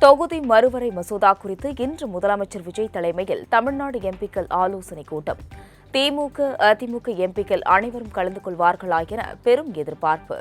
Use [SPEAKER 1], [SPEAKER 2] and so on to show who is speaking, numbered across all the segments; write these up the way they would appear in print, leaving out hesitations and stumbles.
[SPEAKER 1] தொகுதி மறுவரை மசோதா குறித்து இன்று முதலமைச்சர் விஜய் தலைமையில் தமிழ்நாடு எம்பிக்கள் ஆலோசனைக் கூட்டம். திமுக, அதிமுக எம்பிக்கள் அனைவரும் கலந்து கொள்வார்களா என பெரும் எதிர்பார்ப்பு.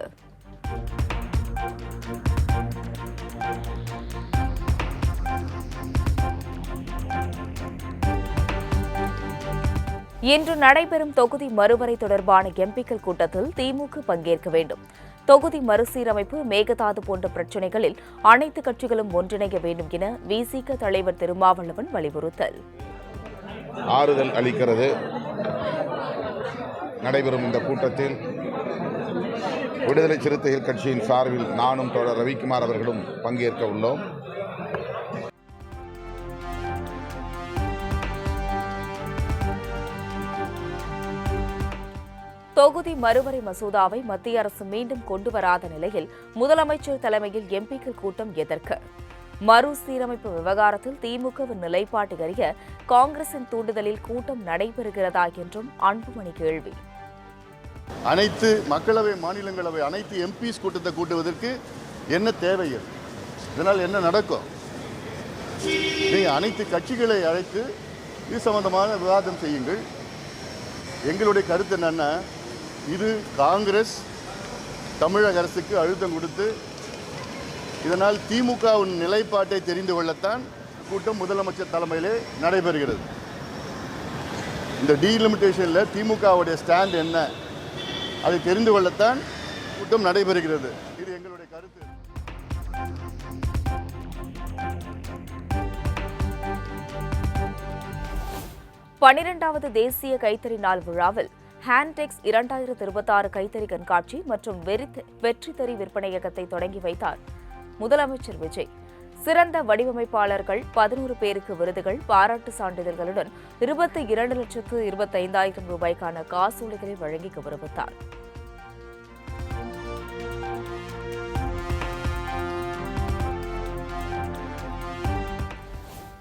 [SPEAKER 1] இன்று நடைபெறும் தொகுதி மறுவரை தொடர்பான எம்பிக்கள் கூட்டத்தில் திமுக பங்கேற்க வேண்டும். தொகுதி மறுசீரமைப்பு, மேகதாது போன்ற பிரச்சினைகளில் அனைத்து கட்சிகளும் ஒன்றிணைய வேண்டும் என விசிக தலைவர் திருமாவளவன் வலியுறுத்தல்.
[SPEAKER 2] ஆறுதல் அளிக்கிறது. நடைபெறும் இந்த கூட்டத்தில் விடுதலை சிறுத்தைகள் கட்சியின் சார்பில் நானும் தோழர் ரவிக்குமார் அவர்களும் பங்கேற்க உள்ளோம்.
[SPEAKER 1] தொகுதி மறுவரை மசோதாவை மத்திய அரசு மீண்டும் கொண்டுவராத நிலையில் முதலமைச்சர் தலைமையில் எம்பிக்கள் கூட்டம் எதற்கு? மறுசீரமைப்பு விவகாரத்தில் திமுகவின் நிலைப்பாட்டை அறிய காங்கிரசின் தூண்டுதலில் கூட்டம் நடைபெறுகிறதா என்றும் அன்புமணி கேள்வி.
[SPEAKER 3] அனைத்து மக்களவை, மாநிலங்களவை அனைத்து எம்பிஸ் கூட்டத்தை கூட்டுவதற்கு என்ன தேவை? இதனால் என்ன நடக்கும்? நீங்கள் அனைத்து கட்சிகளை அழைத்து இது சம்பந்தமான விவாதம் செய்யுங்கள். எங்களுடைய கருத்து என்னன்னா, இது காங்கிரஸ் தமிழக அரசுக்கு அழுத்தம் கொடுத்து இதனால் திமுகவின் நிலைப்பாட்டை தெரிந்து கொள்ளத்தான் கூட்டம் முதலமைச்சர் தலைமையிலே நடைபெறுகிறது. இந்த டீலிமிட்டேஷனில் திமுகவுடைய ஸ்டாண்ட் என்ன, அதை தெரிந்து கொள்ளத்தான் கூட்டம் நடைபெறுகிறது. இது எங்களுடைய கருத்து.
[SPEAKER 1] பன்னிரண்டாவது தேசிய கைத்தறி நாள் விழாவில் ஹேண்டெக்ஸ் 2026 கைத்தறி கண்காட்சி மற்றும் வெற்றித்தறி விற்பனையகத்தை தொடங்கி வைத்தார் முதலமைச்சர் விஜய். சிறந்த வடிவமைப்பாளர்கள் 11 பேருக்கு விருதுகள், பாராட்டு சான்றிதழ்களுடன் 22,25,000 ரூபாய்க்கான காசோலைகளை வழங்கி கௌரவித்தார்.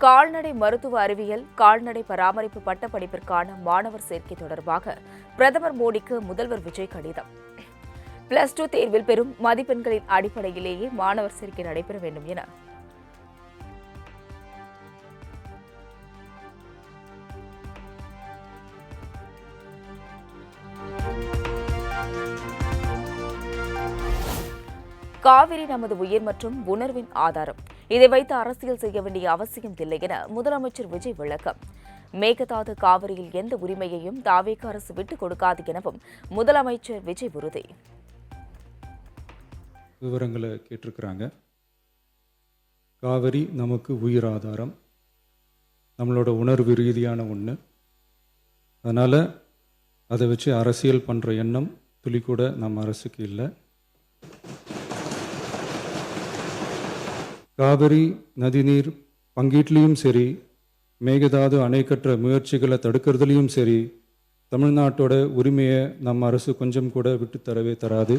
[SPEAKER 1] கால்நடை மருத்துவ அறிவியல், கால்நடை பராமரிப்பு பட்டப்படிப்பிற்கான மாணவர் சேர்க்கை தொடர்பாக பிரதமர் மோடிக்கு முதல்வர் விஜய் கடிதம். +2 தேர்வில் பெறும் மதிப்பெண்களின் அடிப்படையிலேயே மாணவர் சேர்க்கை நடைபெற வேண்டும் என காவிரி நமது உயிர் மற்றும் உணர்வின் ஆதாரம். இதை வைத்து அரசியல் செய்ய வேண்டிய அவசியம் இல்லை என முதலமைச்சர் விஜய் விளக்கம். மேகதாது காவிரியில் எந்த உரிமையையும் தாவேக அரசு விட்டுக் கொடுக்காது எனவும் முதலமைச்சர் விஜய் உறுதி.
[SPEAKER 4] விவரங்களை கேட்டிருக்கிறாங்க. காவிரி நமக்கு உயிர் ஆதாரம், நம்மளோட உணர்வு ரீதியான ஒன்று. அதனால் அதை வச்சு அரசியல் பண்ணுற எண்ணம் துளி கூட நம்ம அரசுக்கு இல்லை. காவிரி நதிநீர் பங்கீட்லேயும் சரி, மேகதாது அணை கட்டுற முயற்சிகளை தடுக்கிறதுலையும் சரி, தமிழ்நாட்டோட உரிமையை நம்ம அரசு கொஞ்சம் கூட விட்டு தரவே தராது.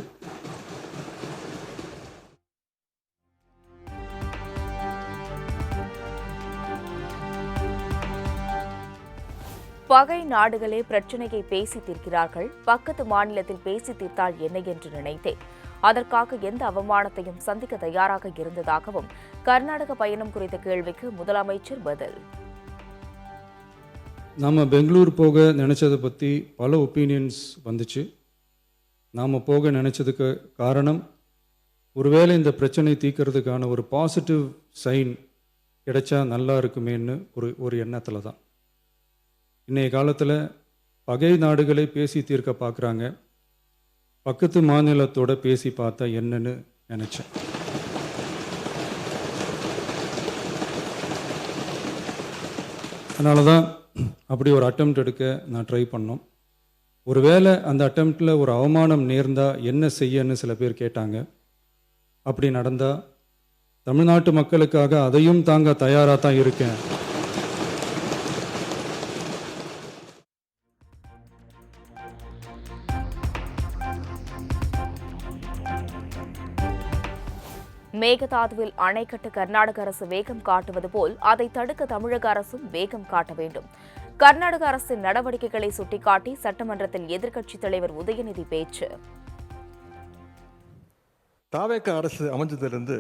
[SPEAKER 1] பகை நாடுகளே பிரச்சினையை பேசி தீர்க்கிறார்கள், பக்கத்து மாநிலத்தில் பேசி தீர்த்தால் என்ன என்று நினைத்தேன். அதற்காக எந்த அவமானத்தையும் சந்திக்க தயாராக இருந்ததாகவும் கர்நாடக பயணம் குறித்த கேள்விக்கு முதலமைச்சர் பதில்.
[SPEAKER 4] நாம் பெங்களூர் போக நினச்சதை பற்றி பல ஒப்பீனியன்ஸ் வந்துச்சு. நாம் போக நினச்சதுக்கு காரணம், ஒருவேளை இந்த பிரச்சனை தீர்க்கறதுக்கான ஒரு பாசிட்டிவ் சைன் கிடைச்சா நல்லா இருக்குமேன்னு ஒரு எண்ணத்தில் தான். இன்றைய காலத்தில் பகை நாடுகளை பேசி தீர்க்க பார்க்குறாங்க, பக்கத்து மாநிலத்தோட பேசி பார்த்தா என்னன்னு நினச்சேன். அதனால தான் அப்படி ஒரு அட்டெம்ப்ட் எடுக்க நான் ட்ரை பண்ணோம். ஒருவேளை அந்த அட்டெம்ப்டில் ஒரு அவமானம் நேர்ந்தால் என்ன செய்யன்னு சில பேர் கேட்டாங்க. அப்படி நடந்தால் தமிழ்நாட்டு மக்களுக்காக அதையும் தாங்க தயாராக தான் இருக்கேன்.
[SPEAKER 1] மேகதாதுவில் அணை கட்ட கர்நாடக அரசு வேகம் காட்டுவது போல் அதை தடுக்க தமிழக அரசும் வேகம் காட்ட வேண்டும். கர்நாடக அரசின் நடவடிக்கைகளை சுட்டிக்காட்டி சட்டமன்றத்தில் எதிர்க்கட்சித் தலைவர் உதயநிதி பேச்சு.
[SPEAKER 5] தாவேக அரசு அமைஞ்சதிலிருந்து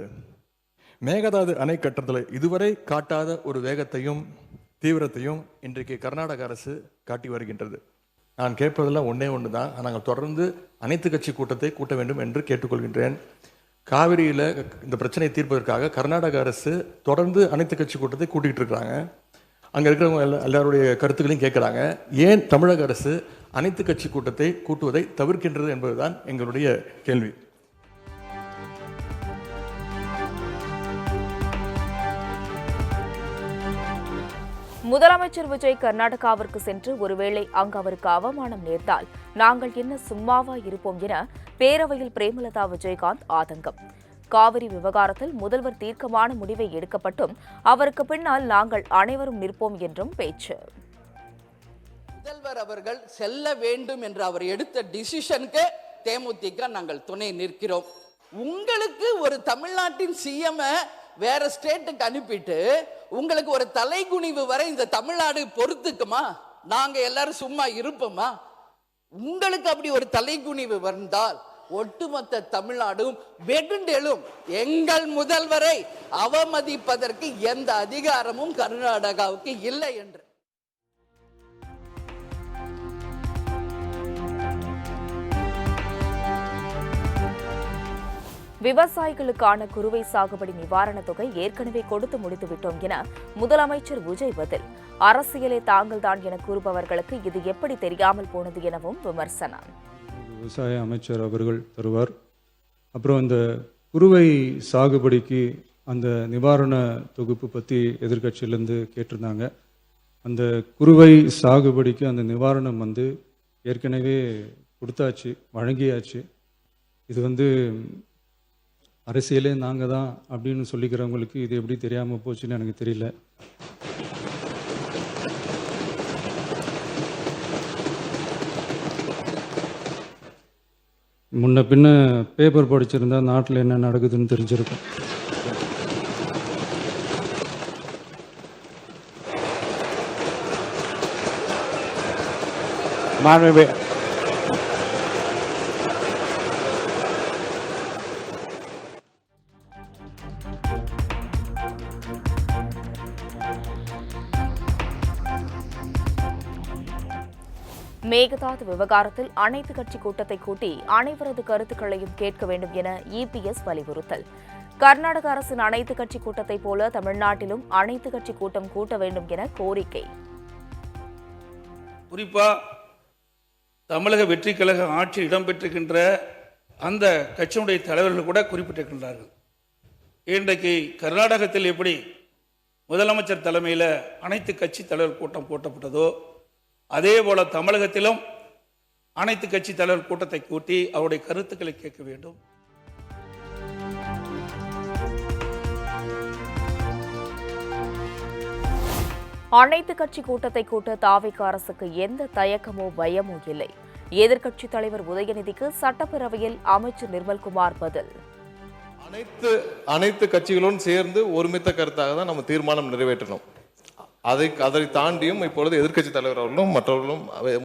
[SPEAKER 5] மேகதாது அணை கட்டுறதில் இதுவரை காட்டாத ஒரு வேகத்தையும் தீவிரத்தையும் இன்றைக்கு கர்நாடக அரசு காட்டி வருகின்றது. நான் கேட்பதெல்லாம் ஒன்று தான். நாங்கள் தொடர்ந்து அனைத்து கட்சி கூட்டத்தை கூட்ட வேண்டும் என்று கேட்டுக்கொள்கின்றேன். காவிரியில் இந்த பிரச்சனையை தீர்ப்பதற்காக கர்நாடக அரசு தொடர்ந்து அனைத்து கட்சி கூட்டத்தை கூட்டிகிட்டு இருக்கிறாங்க. அங்கே இருக்கிறவங்க எல்லாருடைய கருத்துக்களையும் கேட்குறாங்க. ஏன் தமிழக அரசு அனைத்து கட்சி கூட்டத்தை கூட்டுவதை தவிர்க்கின்றது என்பதுதான் எங்களுடைய கேள்வி.
[SPEAKER 1] முதலமைச்சர் விஜய் கர்நாடகாவிற்கு சென்று ஒருவேளை அங்கு அவருக்கு அவமானம் நேர்ந்தால் நாங்கள் என்ன சும்மாவா இருப்போம் என பேரவையில் பிரேமலதா விஜயகாந்த் ஆதங்கம். காவிரி விவகாரத்தில் முதல்வர் தீர்க்கமான முடிவை எடுக்கப்பட்டும் அவருக்கு பின்னால் நாங்கள் அனைவரும் நிற்போம் என்றும் பேச்சு.
[SPEAKER 6] முதல்வர் அவர்கள் செல்ல வேண்டும் என்று அவர் எடுத்த டிசிஷனுக்கு தேமுதிக நாங்கள் துணை நிற்கிறோம். உங்களுக்கு ஒரு தமிழ்நாட்டின் சிஎம் வேற ஸ்டேட்டுக்கு அனுப்பிட்டு உங்களுக்கு ஒரு தலைகுனிவு வரை இந்த தமிழ்நாடு பொறுத்துக்குமா? நாங்க எல்லாரும் சும்மா இருப்போமா? உங்களுக்கு அப்படி ஒரு தலைகுனிவு வந்தால் ஒட்டுமொத்த தமிழ்நாடும் வெகுண்டெழும். எங்கள் முதல்வரை அவமதிப்பதற்கு எந்த அதிகாரமும் கர்நாடகாவுக்கு இல்லை என்று.
[SPEAKER 1] விவசாயிகளுக்கான குறுவை சாகுபடி நிவாரணத் தொகை ஏற்கனவே கொடுத்து முடித்துவிட்டோம் என முதலமைச்சர் விஜய் பதில். அரசியலே தாங்கள்தான் என கூறுபவர்களுக்கு இது எப்படி தெரியாமல் போனது எனவும் விமர்சனம்.
[SPEAKER 4] விவசாய அமைச்சர் அவர்கள் தருவார். அப்புறம் இந்த குறுவை சாகுபடிக்கு அந்த நிவாரண தொகுப்பு பற்றி எதிர்க்கட்சியிலேருந்து கேட்டிருந்தாங்க. அந்த குறுவை சாகுபடிக்கு அந்த நிவாரணம் ஏற்கனவே கொடுத்தாச்சு, வழங்கியாச்சு. இது அரசியலே நாங்கள் தான் அப்படின்னு சொல்லிக்கிறவங்களுக்கு இது எப்படி தெரியாமல் போச்சுன்னு எனக்கு தெரியல. முன்ன பின்ன பேப்பர் படிச்சிருந்தா நாட்டில் என்ன நடக்குதுன்னு தெரிஞ்சிருக்கும்.
[SPEAKER 1] மேகதாது விவகாரத்தில் அனைத்து கட்சி கூட்டத்தை கூட்டி அனைவரது கருத்துக்களையும் கேட்க வேண்டும் என இபிஎஸ் வலியுறுத்தல். கர்நாடக அரசின் அனைத்து கட்சி கூட்டத்தை போல தமிழ்நாட்டிலும் அனைத்து கட்சி கூட்டம் கூட்ட வேண்டும் என கோரிக்கை.
[SPEAKER 7] குறிப்பா தமிழக வெற்றி கழக ஆட்சி இடம்பெற்றிருக்கின்ற அந்த கட்சியினுடைய தலைவர்கள் கூட குறிப்பிட்டிருக்கின்றார்கள். இன்றைக்கு கர்நாடகத்தில் எப்படி முதலமைச்சர் தலைமையில் அனைத்து கட்சி தலைவர் கூட்டம் கூட்டப்பட்டதோ அதே போல தமிழகத்திலும் அனைத்து கட்சி தலைவர் கூட்டத்தை கூட்டி அவருடைய கருத்துக்களை கேட்க வேண்டும்.
[SPEAKER 1] அனைத்து கட்சி கூட்டத்தை கூட்ட தாவேகா அரசுக்கு எந்த தயக்கமோ பயமோ இல்லை. எதிர்க்கட்சித் தலைவர் உதயநிதிக்கு சட்டப்பேரவையில் அமைச்சர் நிர்மல்குமார் பதில்.
[SPEAKER 8] அனைத்து கட்சிகளுடன் சேர்ந்து ஒருமித்த கருத்தாக தான் நம்ம தீர்மானம் நிறைவேற்றணும். அதை தாண்டியும் இப்பொழுது எதிர்க்கட்சி தலைவர் அவர்களும் மற்றவர்களும்,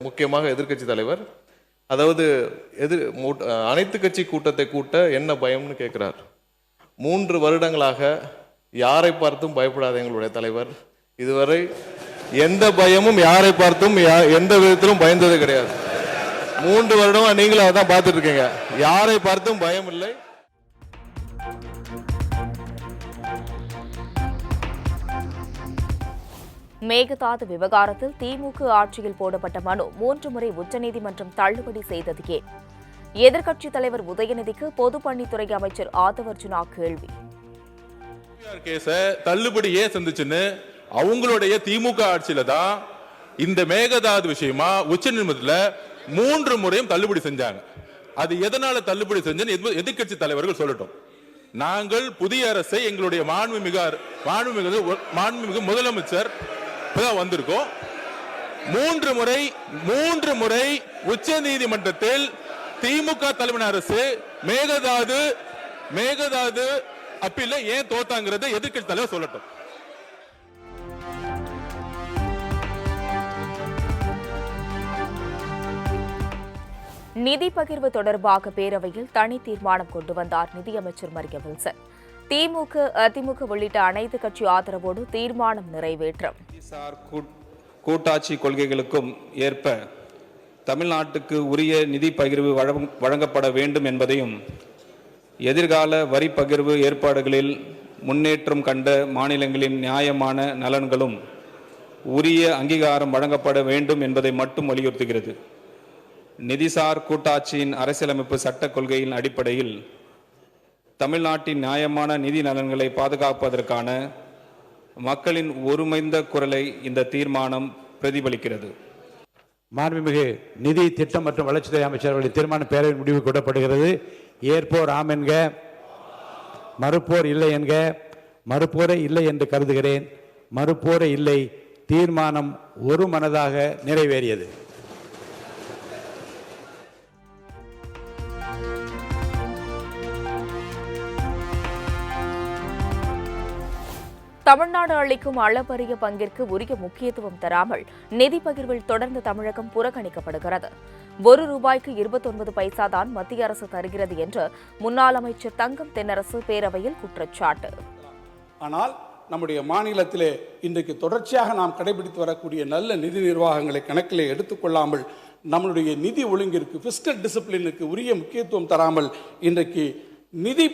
[SPEAKER 8] முக்கியமாக எதிர்க்கட்சி தலைவர், அதாவது அனைத்து கட்சி கூட்டத்தை கூட்ட என்ன பயம்னு கேட்கிறார். 3 வருடங்களாக யாரை பார்த்தும் பயப்படாத எங்களுடைய தலைவர் இதுவரை எந்த பயமும் யாரை பார்த்தும் எந்த விதத்திலும் பயந்தது கிடையாது. 3 வருடமா நீங்களும் அதான் பார்த்துட்டு இருக்கீங்க. யாரை பார்த்தும் பயம் இல்லை.
[SPEAKER 1] மேகதாது விவகாரத்தில் திமுக ஆட்சியில் போடப்பட்ட மனு 3 முறை உச்சநீதிமன்றம் தள்ளுபடி செய்தது ஏன்? எதிர்க்கட்சித் தலைவர் உதயநிதிக்கு பொதுப்பணித்துறை அமைச்சர் ஆதவர்ஜுனா கேள்வி.
[SPEAKER 9] தள்ளுபடி ஏன் செஞ்சுச்சுன்னு அவங்களுடைய திமுக ஆட்சியில தான் இந்த மேகதாது விஷயமா உச்சநீதிமன்றத்துல 3 முறையும் தள்ளுபடி செஞ்சாங்க. அது எதனால தள்ளுபடி செஞ்சு எதிர்க்கட்சி தலைவர்கள் சொல்லட்டும். நாங்கள் புதிய அரசை எங்களுடைய மாண்புமிகு முதலமைச்சர் வந்திருக்கோம். 3 முறை உச்ச நீதிமன்றத்தில் திமுக தலைமை அரசு மேகதாது அப்பீல்ல ஏன் தோத்தாங்கிறத எதிர்க்கட்சி தலைவர் சொல்லட்டும்.
[SPEAKER 1] நிதி பகிர்வு தொடர்பாக பேரவையில் தனி தீர்மானம் கொண்டு வந்தார் நிதியமைச்சர் மரிய வில்சன். திமுக, அதிமுக உள்ளிட்ட அனைத்து கட்சி ஆதரவோடு தீர்மானம் நிறைவேற்றம்.
[SPEAKER 10] கூட்டாட்சி கொள்கைகளுக்கும் ஏற்ப தமிழ்நாட்டுக்கு உரிய நிதி பகிர்வு வழங்கப்பட வேண்டும் என்பதையும், எதிர்கால வரி பகிர்வு ஏற்பாடுகளில் முன்னேற்றம் கண்ட மாநிலங்களின் நியாயமான நலன்களும் உரிய அங்கீகாரம் வழங்கப்பட வேண்டும் என்பதை மட்டும் வலியுறுத்துகிறது. நிதிசார் கூட்டாட்சியின் அரசியலமைப்பு சட்டக் கொள்கையின் அடிப்படையில் தமிழ்நாட்டின் நியாயமான நிதி நலன்களை பாதுகாப்பதற்கான மக்களின் ஒருமைந்த குரலை இந்த தீர்மானம் பிரதிபலிக்கிறது.
[SPEAKER 11] மாண்புமிகு நிதி திட்டம் மற்றும் வளர்ச்சித்துறை அமைச்சர்களின் தீர்மான பேரவையின் முடிவு கூட்டப்படுகிறது. ஏற்போர் ஆம் என்க, மறுப்போர் இல்லை என்க. மறுப்போரே இல்லை என்று கருதுகிறேன். மறுப்போரே இல்லை. தீர்மானம் ஒருமனதாக நிறைவேறியது.
[SPEAKER 1] தமிழ்நாடு அளிக்கும் அளப்பரிய பங்கிற்கு உரிய முக்கியத்துவம் தராமல் நிதி பகிர்வில் தொடர்ந்து தமிழகம் புறக்கணிக்கப்படுகிறது. ₹1 29 பைசா தான் மத்திய அரசு தருகிறது என்று முன்னாள் அமைச்சர் தங்கம் தென்னரசு பேரவையில் குற்றச்சாட்டு.
[SPEAKER 12] ஆனால் நம்முடைய மாநிலத்திலே இன்றைக்கு தொடர்ச்சியாக நாம் கடைபிடித்து வரக்கூடிய நல்ல நிதி நிர்வாகங்களை கணக்கிலே எடுத்துக்கொள்ளாமல், நம்மளுடைய நிதி ஒழுங்கிற்கு, பிஸ்கல் டிசிப்ளினுக்கு உரிய முக்கியத்துவம் தராமல் இன்றைக்கு நிதி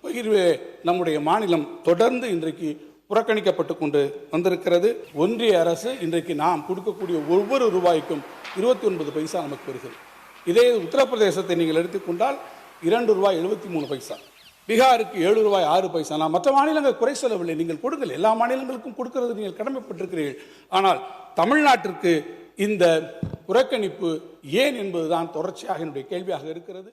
[SPEAKER 12] பகிர்வே நம்முடைய மாநிலம் தொடர்ந்து இன்றைக்கு புறக்கணிக்கப்பட்டு கொண்டு வந்திருக்கிறது. ஒன்றிய அரசு இன்றைக்கு நாம் கொடுக்கக்கூடிய ஒவ்வொரு ரூபாய்க்கும் 29 பைசா நமக்கு வருகிறது. இதே உத்தரப்பிரதேசத்தை நீங்கள் எடுத்துக்கொண்டால் ₹2.73. பீகாருக்கு ₹7.06. நான் மற்ற மாநிலங்கள் குறை சொல்லவில்லை, நீங்கள் கொடுங்கள், எல்லா மாநிலங்களுக்கும் கொடுக்கிறது நீங்கள் கடமைப்பட்டிருக்கிறீர்கள். ஆனால் தமிழ்நாட்டிற்கு இந்த புறக்கணிப்பு ஏன் என்பதுதான் தொடர்ச்சியாக என்னுடைய கேள்வியாக இருக்கிறது.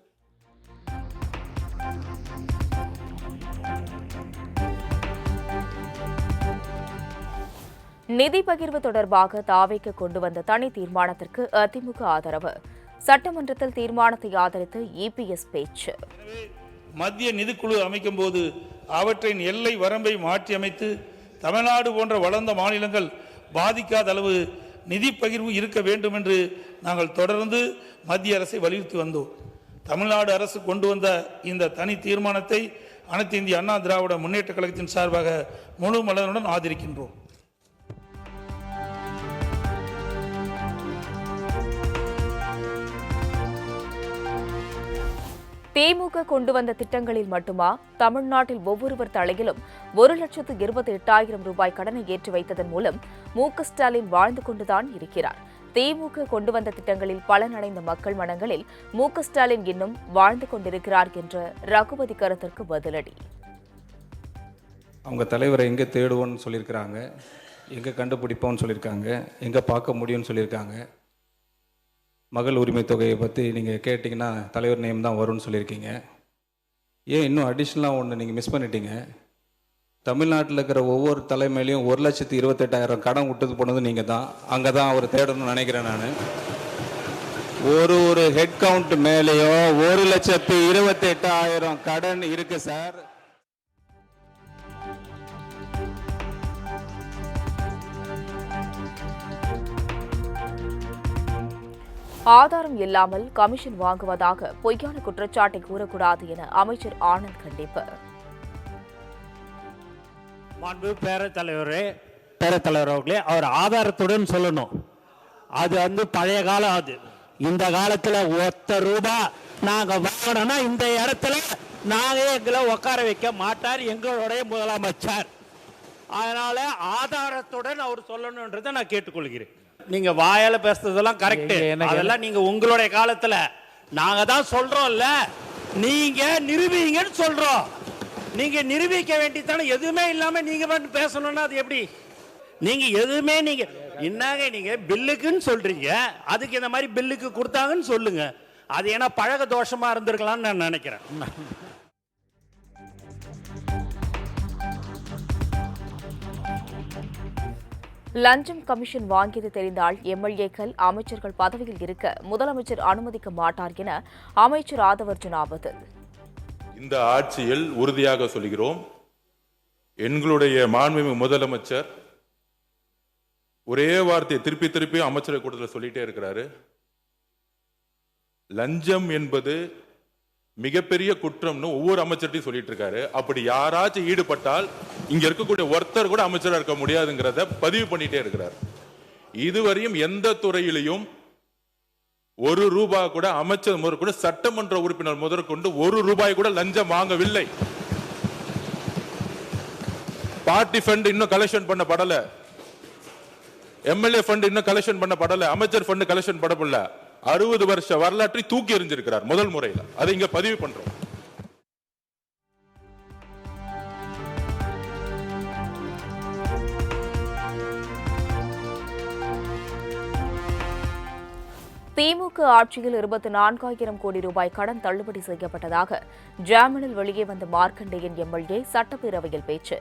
[SPEAKER 1] நிதி பகிர்வு தொடர்பாக தாவேக்கு கொண்டு வந்த தனி தீர்மானத்திற்கு அதிமுக ஆதரவு. சட்டமன்றத்தில் தீர்மானத்தை ஆதரித்து இபிஎஸ் பேச்சு.
[SPEAKER 7] மத்திய நிதிக்குழு அமைக்கும் போது அவற்றின் எல்லை வரம்பை மாற்றி அமைத்து தமிழ்நாடு போன்ற வளர்ந்த மாநிலங்கள் பாதிக்காத அளவு நிதி பகிர்வு இருக்க வேண்டும் என்று நாங்கள் தொடர்ந்து மத்திய அரசை வலியுறுத்தி வந்தோம். தமிழ்நாடு அரசு கொண்டு வந்த இந்த தனி தீர்மானத்தை அனைத்து இந்திய அண்ணா திராவிட முன்னேற்ற கழகத்தின் சார்பாக முழு மனதுடன் ஆதரிக்கின்றோம்.
[SPEAKER 1] திமுக கொண்டு வந்த திட்டங்களில் மட்டுமா தமிழ்நாட்டில் ஒவ்வொருவர் தலையிலும் ₹1,28,000 கடனை ஏற்றி வைத்ததன் மூலம் மு.க.ஸ்டாலின் வாழ்ந்து கொண்டுதான் இருக்கிறார். திமுக கொண்டு வந்த திட்டங்களில் பலனடைந்த மக்கள் மனங்களில் மு.க.ஸ்டாலின் இன்னும் வாழ்ந்து கொண்டிருக்கிறார் என்ற ரகுபதி கருத்திற்கு பதிலடி.
[SPEAKER 10] அவங்க தலைவரை எங்கே தேடுவோன்னு சொல்லியிருக்கிறாங்க, எங்கே கண்டுபிடிப்போம்னு சொல்லியிருக்காங்க, எங்கே பார்க்க முடியும்னு சொல்லியிருக்காங்க. மகள் உரிமை தொகையை பற்றி நீங்கள் கேட்டிங்கன்னா தலைவர் நேம் தான் வரும்னு சொல்லியிருக்கீங்க. ஏன் இன்னும் அடிஷ்னலாக ஒன்று நீங்கள் மிஸ் பண்ணிட்டீங்க. தமிழ்நாட்டில் இருக்கிற ஒவ்வொரு தலைமையிலையும் 1,28,000 கடன் விட்டது போனது நீங்கள் தான். அங்கே தான் அவர் தேடணும்னு நினைக்கிறேன். நான் ஒரு ஹெட் கவுண்ட் மேலேயும் 1,28,000 கடன் இருக்கு சார்.
[SPEAKER 1] ஆதாரம் இல்லாமல் கமிஷன் வாங்குவதாக பொய்யான குற்றச்சாட்டை கூறக்கூடாது என அமைச்சர் ஆனந்த் கண்டிப்பு.
[SPEAKER 11] மாண்பு பேரத்தலைவர் அவர்களே, அவர் ஆதாரத்துடன் சொல்லணும். அது பழைய காலம். அது இந்த காலத்துல ₹1 நாங்க வாங்கணும்னா இந்த இடத்துல நாங்க எங்களை உட்கார வைக்க மாட்டார் எங்களுடைய முதலமைச்சர். அதனால ஆதாரத்துடன் அவர் சொல்லணும்ன்றதை நான் கேட்டுக்கொள்கிறேன். நீங்க வாயால பேசுறதெல்லாம் கரெக்ட். அதெல்லாம் நீங்க உங்களுடைய காலத்துல நாங்க தான் சொல்றோம்ல, நீங்க நிரூபிங்கன்னு சொல்றோம். நீங்க நிரூபிக்க வேண்டியதானே. எதுவுமே இல்லாம நீங்க மட்டும் பேசணும்னா அது எப்படி? நீங்க எதுவுமே நீங்க பில்லுக்குன்னு சொல்றீங்க, அதுக்கு இந்த மாதிரி பில்லுக்கு கொடுத்தாங்கன்னு சொல்லுங்க. அது ஏன்னா பழக தோஷமா இருந்திருக்கலாம்னு நான் நினைக்கிறேன்.
[SPEAKER 1] லஞ்சம் கமிஷன் வாங்கியது தெரிந்தால் எம்எல்ஏக்கள், அமைச்சர்கள் பதவியில் இருக்க முதலமைச்சர் அனுமதிக்க மாட்டார் என அமைச்சர் ஆதவர்ஜுனா பதில்.
[SPEAKER 9] இந்த ஆட்சியில் உறுதியாக சொல்கிறோம், எங்களுடைய மாண்புமிகு முதலமைச்சர் ஒரே வார்த்தையை திருப்பி திருப்பி அமைச்சரவை கூட்டத்தில் சொல்லிட்டே இருக்கிறாரு. லஞ்சம் என்பது மிகப்பெரிய குற்றம்னு ஒவ்வொரு அமைச்சர்ட்டையும் சொல்லிட்டு இருக்காரு. அப்படி யாராச்சும் ஈடுபட்டால் இங்க இருக்கக்கூடிய ஒருத்தர் கூட அமைச்சரா இருக்க முடியாதுங்கிறத பதிவு பண்ணிட்டே இருக்கிறார். இதுவரையும் எந்த துறையிலையும் ₹1 கூட அமைச்சர் முதல் கூட சட்டமன்ற உறுப்பினர் முதற்கொண்டு ₹1 கூட லஞ்சம் வாங்கவில்லை. பார்ட்டி ஃபண்ட் இன்னும் கலெக்ஷன் பண்ணப்படல, எம்எல்ஏ ஃபண்ட் இன்னும் கலெக்ஷன் பண்ணப்படல, அமைச்சர் ஃபண்ட் கலெக்ஷன் பண்ணப்படல. 60 வருஷ வரலாற்றை தூக்கி எறிஞ்சிருக்கிறார் முதல் முறையில். அதை இங்க பதிவு பண்றோம்.
[SPEAKER 1] திமுக ஆட்சியில் 24,000 கோடி ரூபாய் கடன் தள்ளுபடி செய்யப்பட்டதாக ஜாமீனில் வெளியே வந்த மார்க்கண்டேயன் எம்எல்ஏ சட்டப்பேரவையில் பேச்சு.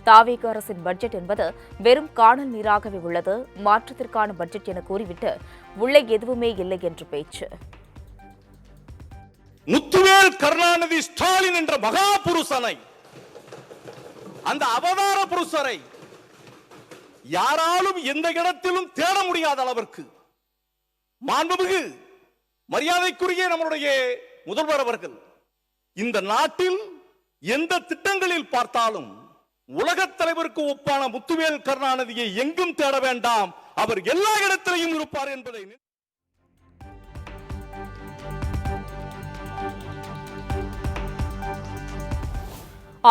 [SPEAKER 1] தாவேக அரசின் பட்ஜெட் என்பது வெறும் காணல் நீராகவே உள்ளது, மாற்றத்திற்கான பட்ஜெட் என கூறிவிட்டு உள்ளே எதுவுமே இல்லை என்று பேச்சு.
[SPEAKER 13] முத்துவேல் கருணாநிதி ஸ்டாலின் என்ற மகா புருஷனை, அந்த அவதார புருஷரை யாராலும் எந்த இடத்திலும் தேட முடியாத அளவிற்கு மாண்புமிகு மரியாதைக்குரிய நம்முடைய முதல்வர் அவர்கள் இந்த நாட்டில் எந்த திட்டங்களில் பார்த்தாலும் உலகத் தலைவருக்கு ஒப்பான முத்துவேல் கருணாநிதியை எங்கும் தேட வேண்டாம், அவர் எல்லா இடத்திலையும் இருப்பார் என்பதை.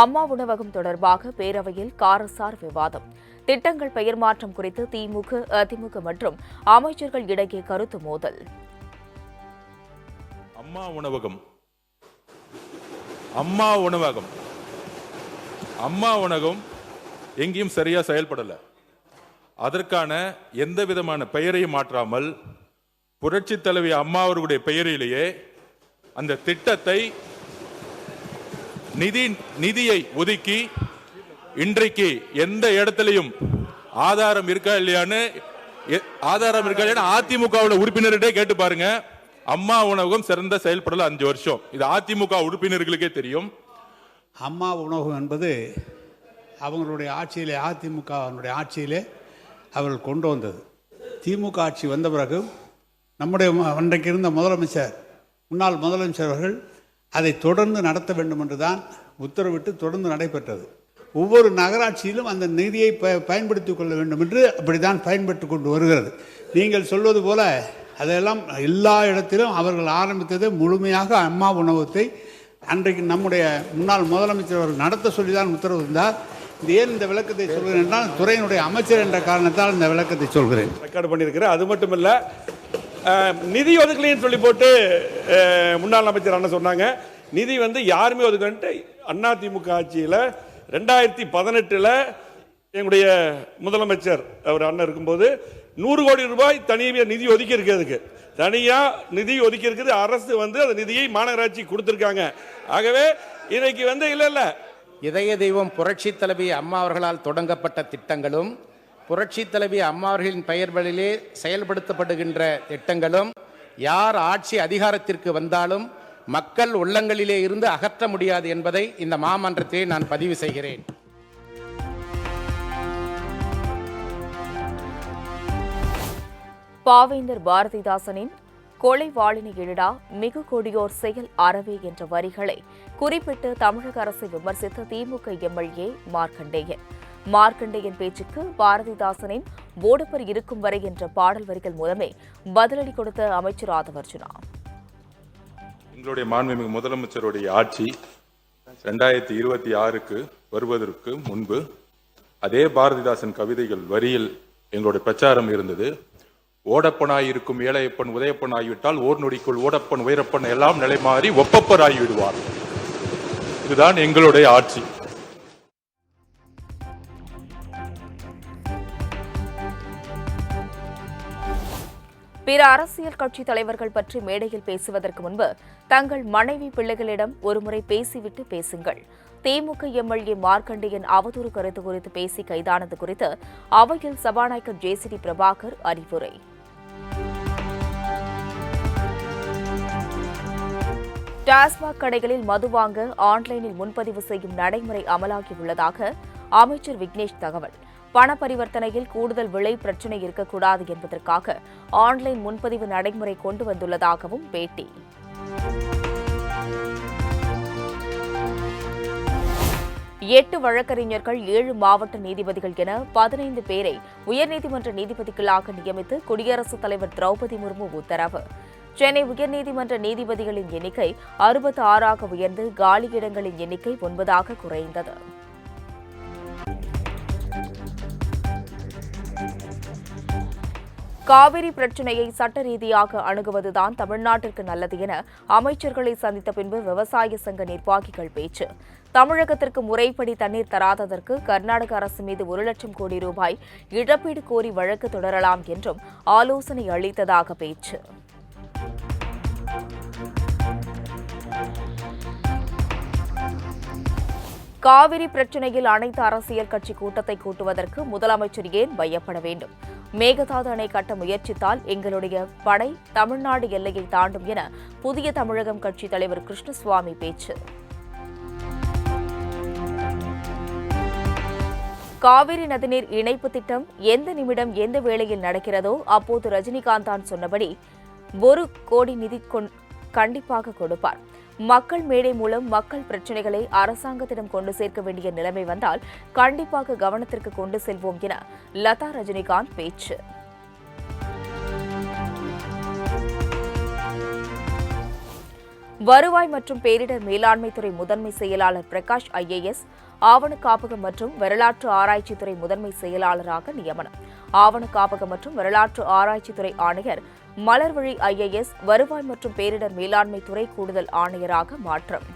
[SPEAKER 1] அம்மா உணவகம் தொடர்பாக பேரவையில் காரசார் விவாதம். திட்டங்கள் பெயர் மாற்றம் குறித்து திமுக, அதிமுக மற்றும் அமைச்சர்கள் இடையே கருத்து மோதல்.
[SPEAKER 9] அம்மா உணவகம் அம்மா உணவகம் எங்கேயும் சரியா செயல்படல. அதற்கான எந்த விதமான பெயரையும் மாற்றாமல் புரட்சி தலைவி அம்மா அவர்களுடைய பெயரிலேயே அந்த திட்டத்தை நிதியை ஒதுக்கி இன்றைக்கு எந்த இடத்திலையும் ஆதாரம் இருக்கா இல்லையான்னு அதிமுக உறுப்பினர்கிட்டே கேட்டு பாருங்க. அம்மா உணவகம் சிறந்த செயல்படல 5 வருஷம். இது அதிமுக உறுப்பினர்களுக்கே தெரியும்.
[SPEAKER 14] அம்மா உணவகம் என்பது அவங்களுடைய ஆட்சியிலே, அதிமுக ஆட்சியிலே அவர்கள் கொண்டு வந்தது. திமுக ஆட்சி வந்த பிறகு நம்முடைய அன்றைக்கு இருந்த முன்னாள் முதலமைச்சர் அவர்கள் அதை தொடர்ந்து நடத்த வேண்டும் என்று தான் உத்தரவிட்டு தொடர்ந்து நடைபெற்றது. ஒவ்வொரு நகராட்சியிலும் அந்த நிதியை பயன்படுத்திக் கொள்ள வேண்டும் என்று அப்படித்தான் பயன்பட்டு கொண்டு வருகிறது. நீங்கள் சொல்வது போல அதெல்லாம் எல்லா இடத்திலும் அவர்கள் ஆரம்பித்தது முழுமையாக அம்மா உணவகத்தை அன்றைக்கு நம்முடைய முன்னாள் முதலமைச்சர் அவர்கள் நடத்த சொல்லிதான் உத்தரவு இருந்தார். இது ஏன் இந்த விளக்கத்தை சொல்கிறேன் என்றால் துறையினுடைய அமைச்சர் என்ற காரணத்தால் இந்த விளக்கத்தை சொல்கிறேன்.
[SPEAKER 12] ரெக்கார்டு பண்ணியிருக்கிறேன். அது மட்டும் இல்லை, நிதி ஒதுக்கலைன்னு சொல்லி போட்டு முன்னாள் அமைச்சர் அண்ணன் சொன்னாங்க. நிதி யாருமே ஒதுக்கன்ட்டு அதிமுக ஆட்சியில் 2018 எங்களுடைய முதலமைச்சர் அவர் அண்ணன் இருக்கும்போது 100 கோடி ரூபாய் தனியாக நிதி ஒதுக்கி இருக்கிறதுக்கு நிதி ஒதுக்கி இருக்குது. அரசு அந்த நிதியை மாநகராட்சி கொடுத்திருக்காங்க. ஆகவே இன்னைக்கு இல்ல
[SPEAKER 15] இதய தெய்வம் புரட்சி தலைவி அம்மா அவர்களால் தொடங்கப்பட்ட திட்டங்களும் புரட்சி தலைவி அம்மா அவர்களின் பெயர்களிலே செயல்படுத்தப்படுகின்ற திட்டங்களும் யார் ஆட்சி அதிகாரத்திற்கு வந்தாலும் மக்கள் உள்ளங்களிலே இருந்து அகற்ற முடியாது என்பதை இந்த மாமன்றத்திலே நான் பதிவு செய்கிறேன்.
[SPEAKER 1] பாவேந்தர் பாரதிதாசனின் கொலை வாழினை எழுடா மிகு கொடியோர் செயல் அறவே என்ற வரிகளை குறிப்பிட்டு தமிழக அரசை விமர்சித்த திமுக எம்எல்ஏ மார்க்கண்டேயன் பேச்சுக்கு பாரதிதாசனின் ஓடுபர் இருக்கும் வரை என்ற பாடல் வரிகள் மூலமே பதிலடி கொடுத்த அமைச்சர் ஆதவர்ஜுனா.
[SPEAKER 9] எங்களுடைய மாண்புமிகு முதலமைச்சருடைய ஆட்சி 2026க்கு வருவதற்கு முன்பு அதே பாரதிதாசன் கவிதைகள் வரியில் எங்களுடைய பிரச்சாரம் இருந்தது. ஓடப்பனாய் இருக்கும் ஏழையப்பன் உதயப்பன் ஆகிவிட்டால் ஓர் நொடிக்குள் ஓடப்பன் உயரப்பன் எல்லாம் நிலை மாறி ஒப்பப்பர் ஆகிவிடுவார். இதுதான் எங்களுடைய ஆட்சி.
[SPEAKER 1] பிற அரசியல் கட்சி தலைவர்கள் பற்றி மேடையில் பேசுவதற்கு முன்பு தங்கள் மனைவி பிள்ளைகளிடம் ஒருமுறை பேசிவிட்டு பேசுங்கள். திமுக எம்எல்ஏ மார்க்கண்டேயன் அவதூறு கருத்து குறித்து பேசி கைதானது குறித்து அவையில் சபாநாயகர் ஜேசிடி பிரபாகர் அறிவுரை. டாஸ்மாக் கடைகளில் மது வாங்க ஆன்லைனில் முன்பதிவு செய்யும் நடைமுறை அமலாகியுள்ளதாக அமைச்சர் விக்னேஷ் தகவல். பண பரிவர்த்தனையில் கூடுதல் விலை பிரச்சினை இருக்கக்கூடாது என்பதற்காக ஆன்லைன் முன்பதிவு நடைமுறை கொண்டு வந்துள்ளதாகவும் பேட்டி. 8 வழக்கறிஞர்கள் 7 மாவட்ட நீதிபதிகள் என 15 பேரை உயர்நீதிமன்ற நீதிபதிகளாக நியமித்து குடியரசுத் தலைவர் திரௌபதி முர்மு உத்தரவு. சென்னை உயர்நீதிமன்ற நீதிபதிகளின் எண்ணிக்கை 66ஆக உயர்ந்து காலியிடங்களின் எண்ணிக்கை 9ஆக குறைந்தது. காவிரி பிரச்சினையை சட்ட ரீதியாக அணுகுவதுதான் தமிழ்நாட்டிற்கு நல்லது என அமைச்சர்களை சந்தித்த பின்பு விவசாய சங்க நிர்வாகிகள் பேச்சு. தமிழகத்திற்கு முறைப்படி தண்ணீர் தராததற்கு கர்நாடக அரசு மீது 1 லட்சம் கோடி ரூபாய் இழப்பீடு கோரி வழக்கு தொடரலாம் என்றும் ஆலோசனை அளித்ததாக பேச்சு. காவிரி பிரச்சினையில் அனைத்து அரசியல் கட்சி கூட்டத்தை கூட்டுவதற்கு முதலமைச்சர் ஏன் பயப்பட வேண்டும்? மேகதாது அணை கட்ட முயற்சித்தால் எங்களுடைய படை தமிழ்நாடு எல்லையை தாண்டும் என புதிய தமிழகம் கட்சி தலைவர் கிருஷ்ணசுவாமி பேச்சு. காவிரி நதிநீர் இணைப்பு திட்டம் எந்த நிமிடம் எந்த வேளையில் நடக்கிறதோ அப்போது ரஜினிகாந்த் தான் சொன்னபடி 1 கோடி நிதி கண்டிப்பாக கொடுப்பார். மக்கள் மேடை மூலம் மக்கள் பிரச்சினைகளை அரசாங்கத்திடம் கொண்டு சேர்க்க வேண்டிய நிலைமை வந்தால் கண்டிப்பாக கவனத்திற்கு கொண்டு செல்வோம் என லதா ரஜினிகாந்த் பேச்சு. வருவாய் மற்றும் பேரிடர் மேலாண்மைத்துறை முதன்மை செயலாளர் பிரகாஷ் IAS ஆவண காப்பகம் மற்றும் வரலாற்று ஆராய்ச்சித்துறை முதன்மை செயலாளராக நியமனம். ஆவண காப்பகம் மற்றும் வரலாற்று ஆராய்ச்சித்துறை ஆணையர் மலர்விழி IAS வருவாய் மற்றும் பேரிடர் மேலாண்மைத்துறை கூடுதல் ஆணையராக மாற்றம்.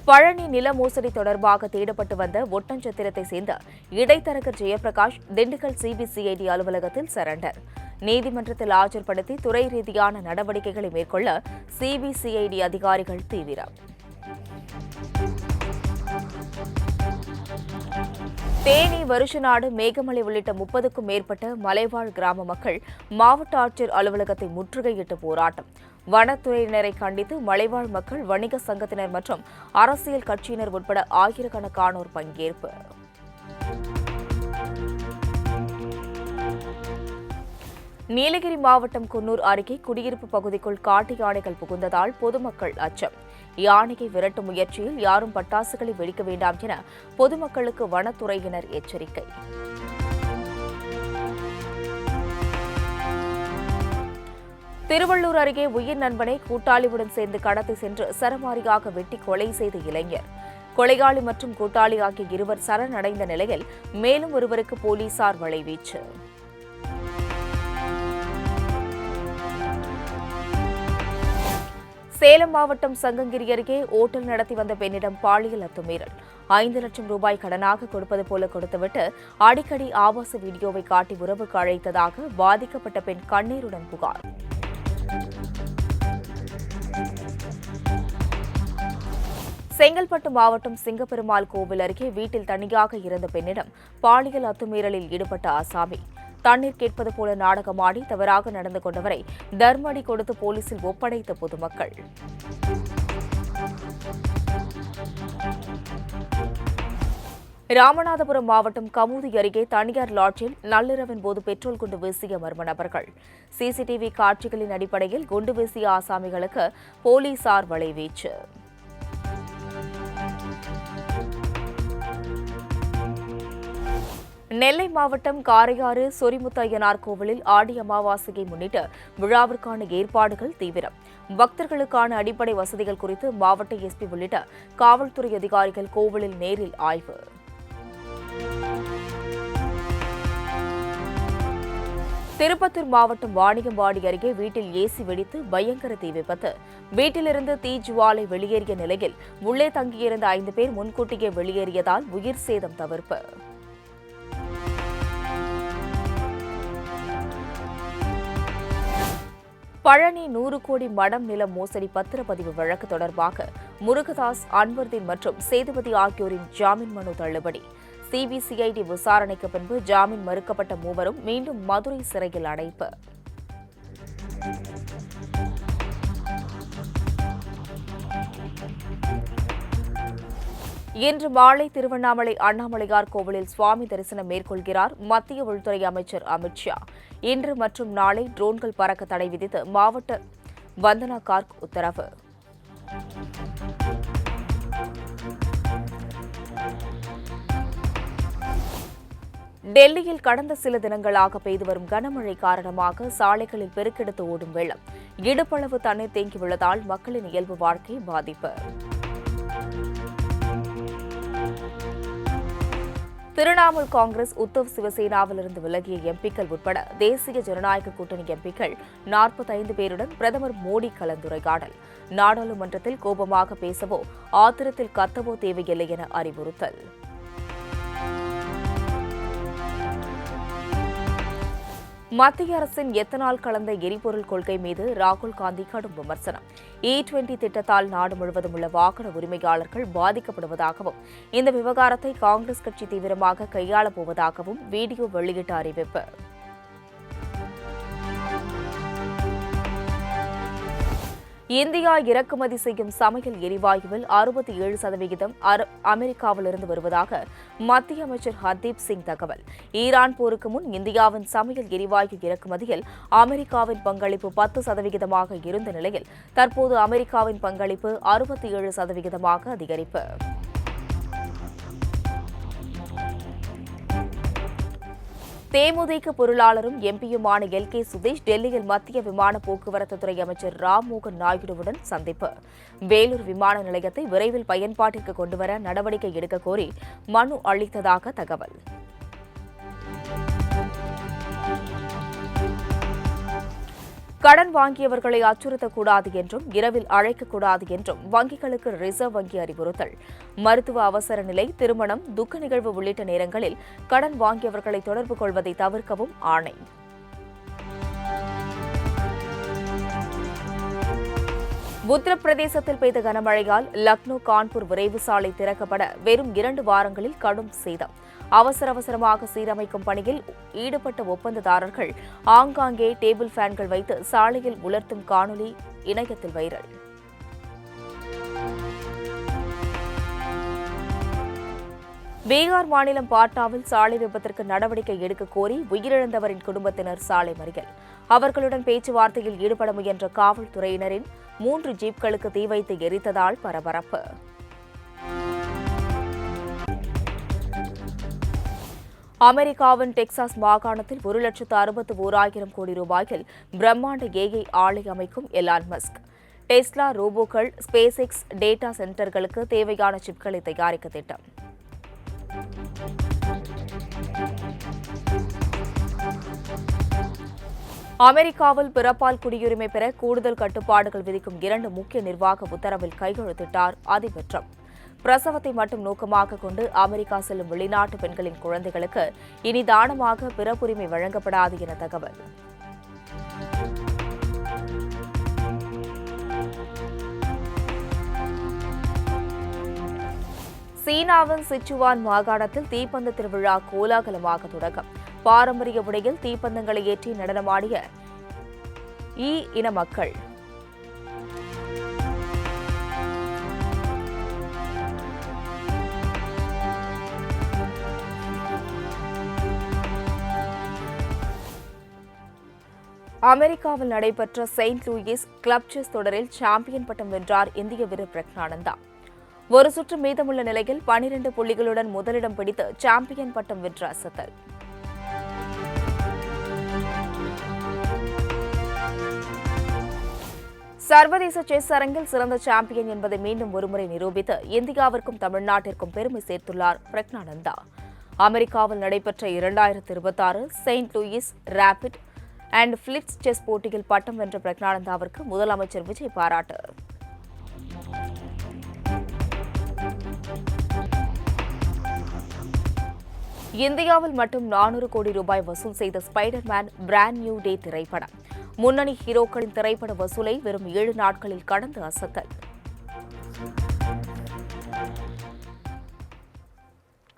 [SPEAKER 1] பழனி நில மோசடி தொடர்பாக தேடப்பட்டு வந்த ஒட்டன்சத்திரத்தை சேர்ந்த இடைத்தரகர் ஜெயபிரகாஷ் திண்டுக்கல் CBCID அலுவலகத்தில் சரண்டர். நீதிமன்றத்தில் ஆஜர்படுத்தி துறை ரீதியான நடவடிக்கைகளை மேற்கொள்ள CBCID அதிகாரிகள் தீவிரம். தேனி, வருஷநாடு, மேகமலை உள்ளிட்ட 30க்கும் மேற்பட்ட மலைவாழ் கிராம மக்கள் மாவட்ட ஆட்சியர் அலுவலகத்தை முற்றுகையிட்டு போராட்டம். வனத்துறையினரை கண்டித்து மலைவாழ் மக்கள், வணிக சங்கத்தினர் மற்றும் அரசியல் கட்சியினர் உட்பட ஆயிரக்கணக்கானோர் பங்கேற்பு. நீலகிரி மாவட்டம் குன்னூர் அருகே குடியிருப்பு பகுதிக்குள் காட்டு யானைகள் புகுந்ததால் பொதுமக்கள் அச்சம். யானையை விரட்டும் முயற்சியில் யாரும் பட்டாசுகளை வெடிக்க வேண்டாம் என பொதுமக்களுக்கு வனத்துறையினர் எச்சரிக்கை. திருவள்ளூர் அருகே உயிர் நண்பனை கூட்டாளியுடன் சேர்ந்து கடத்தி சென்று சரமாரியாக வெட்டி கொலை செய்த இளைஞர். கொலையாளி மற்றும் கூட்டாளி ஆகிய இருவர் சரணடைந்த நிலையில் மேலும் ஒருவருக்கு போலீசார் வலைவீச்சு. சேலம் மாவட்டம் சங்ககிரி அருகே ஓட்டல் நடத்தி வந்த பெண்ணிடம் பாலியல் அத்துமீறல். 5 லட்சம் ரூபாய் கடனாக கொடுப்பது போல கொடுத்துவிட்டு அடிக்கடி ஆபாச வீடியோவை காட்டி உறவுக்கு அழைத்ததாக பாதிக்கப்பட்ட பெண் கண்ணீருடன் புகார். செங்கல்பட்டு மாவட்டம் சிங்கப்பெருமாள் கோவில் அருகே வீட்டில் தனியாக இருந்த பெண்ணிடம் பாலியல் அத்துமீறலில் ஈடுபட்ட ஆசாமி. தண்ணீர் கேட்பது போல நாடகமாடி தவறாக நடந்து கொண்டவரை தர்மடி கொடுத்து போலீசில் ஒப்படைத்த பொதுமக்கள். ராமநாதபுரம் மாவட்டம் கமுதி அருகே தனியார் லாட்ஜில் நள்ளிரவின் போது பெட்ரோல் குண்டு வீசிய மர்ம நபர்கள். CCTV காட்சிகளின் அடிப்படையில் குண்டு வீசிய ஆசாமிகளுக்கு போலீசார் வலைவீச்சு. நெல்லை மாவட்டம் காரையாறு சொரிமுத்தையனார் கோவிலில் ஆடி அமாவாசையை முன்னிட்டு விழாவிற்கான ஏற்பாடுகள் தீவிரம். பக்தர்களுக்கான அடிப்படை வசதிகள் குறித்து மாவட்ட SP உள்ளிட்ட காவல்துறை அதிகாரிகள் கோவிலில் நேரில் ஆய்வு. திருப்பத்தூர் மாவட்டம் வாணியம்பாடி அருகே வீட்டில் AC வெடித்து பயங்கர தீ விபத்து. வீட்டிலிருந்து தீஜுவாலை வெளியேறிய நிலையில் உள்ளே தங்கியிருந்த 5 பேர் முன்கூட்டியே வெளியேறியதால் உயிர் சேதம் தவிர்ப்பு. பழனி 100 கோடி மடம் நில மோசடி பத்திரப்பதிவு வழக்கு தொடர்பாக முருகதாஸ், அன்வர்தீன் மற்றும் சேதுபதி ஆகியோரின் ஜாமீன் மனு தள்ளுபடி. CBCID விசாரணைக்கு பின்பு ஜாமீன் மறுக்கப்பட்ட மூவரும் மீண்டும் மதுரை சிறையில் அடைப்பு. இன்று மாலை திருவண்ணாமலை அண்ணாமலையார் கோவிலில் சுவாமி தரிசனம் மேற்கொள்கிறார் மத்திய உள்துறை அமைச்சர் அமித்ஷா. இன்று மற்றும் நாளை ட்ரோன்கள் பறக்க தடை விதித்து மாவட்ட வந்தனா கார்க் உத்தரவு. டெல்லியில் கடந்த சில தினங்களாக பெய்து வரும் கனமழை காரணமாக சாலைகளில் பெருக்கெடுத்து ஓடும் வெள்ளம், இடுப்பளவு தண்ணீர் தேங்கியுள்ளதால் மக்களின் இயல்பு வாழ்க்கை பாதிப்பு. திரிணாமுல் காங்கிரஸ் உத்தவ் சிவசேனாவிலிருந்து விலகிய எம்பிக்கள் உட்பட தேசிய ஜனநாயக கூட்டணி எம்பிக்கள் 45 பேருடன் பிரதமர் மோடி கலந்துரையாடல். நாடாளுமன்றத்தில் கோபமாக பேசவோ ஆத்திரத்தில் கத்தவோ தேவையில்லை என அறிவுறுத்தல். மத்திய அரசின் எத்தனால் கலந்த எரிபொருள் கொள்கை மீது ராகுல் காந்தி கடும் விமர்சனம். E20 திட்டத்தால் நாடு முழுவதும் உள்ள வாகன உரிமையாளர்கள் பாதிக்கப்படுவதாகவும் இந்த விவகாரத்தை காங்கிரஸ் கட்சி தீவிரமாக கையாளப் போவதாகவும் வீடியோ வெளியிட்ட அறிவிப்பு. இந்தியா இறக்குமதி செய்யும் சமையல் எரிவாயுவில் 67% அமெரிக்காவிலிருந்து வருவதாக மத்திய அமைச்சர் ஹர்தீப் சிங் தகவல். ஈரான் போருக்கு முன் இந்தியாவின் சமையல் எரிவாயு இறக்குமதியில் அமெரிக்காவின் பங்களிப்பு 10% இருந்த நிலையில் தற்போது அமெரிக்காவின் பங்களிப்பு 67% அதிகரிப்பு. தேமுதிக பொருளாளரும் எம்பியுமான LK சுதீஷ் டெல்லியில் மத்திய விமான போக்குவரத்து துறை அமைச்சர் ராம்மோகன் நாயுடுவுடன் சந்திப்பு. வேலூர் விமான நிலையத்தை விரைவில் பயன்பாட்டிற்கு கொண்டுவர நடவடிக்கை எடுக்க கோரி மனு அளித்ததாக தகவல். கடன் வாங்கியவர்களை அச்சுறுத்தக்கூடாது என்றும் இரவில் அழைக்கக்கூடாது என்றும் வங்கிகளுக்கு ரிசர்வ் வங்கி அறிவுறுத்தல். மருத்துவ அவசர நிலை, திருமணம், துக்க நிகழ்வு உள்ளிட்ட நேரங்களில் கடன் வாங்கியவர்களை தொடர்பு கொள்வதை தவிர்க்கவும் ஆணை. உத்தரப்பிரதேசத்தில் பெய்த கனமழையால் லக்னோ கான்பூர் விரைவு சாலை திறக்கப்பட வெறும் 2 வாரங்களில் கடும் சேதம். அவசரமாக சீரமைக்கும் பணியில் ஈடுபட்ட ஒப்பந்ததாரர்கள் ஆங்காங்கே டேபிள் ஃபேன்கள் வைத்து சாலையில் உலர்த்தும் காணொலி இணையத்தில் வைரல். பீகார் மாநிலம் பாட்னாவில் சாலை விபத்திற்கு நடவடிக்கை எடுக்க கோரி உயிரிழந்தவரின் குடும்பத்தினர் சாலை மறியல். அவர்களுடன் பேச்சுவார்த்தையில் ஈடுபட முயன்ற காவல்துறையினரின் 3 ஜீப்களுக்கு தீ வைத்து எரித்ததால் பரபரப்பு. அமெரிக்காவின் டெக்சாஸ் மாகாணத்தில் 1,61,000 கோடி ரூபாயில் பிரம்மாண்ட AI ஆலை அமைக்கும் எலான் மஸ்க். டெஸ்லா ரோபோக்கள், ஸ்பேஸ் எக்ஸ் டேட்டா சென்டர்களுக்கு தேவையான சிப்களை தயாரிக்க திட்டம். அமெரிக்காவில் பிறப்பால் குடியுரிமை பெற கூடுதல் கட்டுப்பாடுகள் விதிக்கும் 2 முக்கிய நிர்வாக உத்தரவில் கையெழுத்திட்டார் அதிபர் டிரம்ப். பிரசவத்தை மட்டும் நோக்கமாக கொண்டு அமெரிக்கா செல்லும் வெளிநாட்டு பெண்களின் குழந்தைகளுக்கு இனி தானமாக பிறப்புரிமை வழங்கப்படாது என தகவல். சீனாவின் சிச்சுவான் மாகாணத்தில் தீப்பந்த திருவிழா கோலாகலமாக தொடக்கம். பாரம்பரிய உடையில் தீப்பந்தங்களை ஏற்றி நடனமாடிய இன மக்கள். அமெரிக்காவில் நடைபெற்ற செயின்ட் லூயிஸ் கிளப் செஸ் தொடரில் சாம்பியன் பட்டம் வென்றார் இந்திய வீரர் பிரக்ஞானந்தா. ஒரு சுற்று மீதமுள்ள நிலையில் 12 புள்ளிகளுடன் முதலிடம் பிடித்து சாம்பியன் பட்டம் வென்ற அசத்தல். சர்வதேச செஸ் அரங்கில் சிறந்த சாம்பியன் என்பதை மீண்டும் ஒருமுறை நிரூபித்து இந்தியாவிற்கும் தமிழ்நாட்டிற்கும் பெருமை சேர்த்துள்ளார் பிரக்ஞானந்தா. அமெரிக்காவில் நடைபெற்ற 2026 Saint Louis rapid and blitz chess போட்டியில் பட்டம் வென்ற பிரக்ஞானந்தாவிற்கு முதலமைச்சர் விஜய் பாராட்டு. இந்தியாவில் மட்டும் 400 கோடி ரூபாய் வசூல் செய்த ஸ்பைடர்மேன் பிராண்ட் நியூ டே திரைப்படம் முன்னணி ஹீரோக்களின் திரைப்பட வசூலை வெறும் 7 நாட்களில் கடந்து அசத்தல்.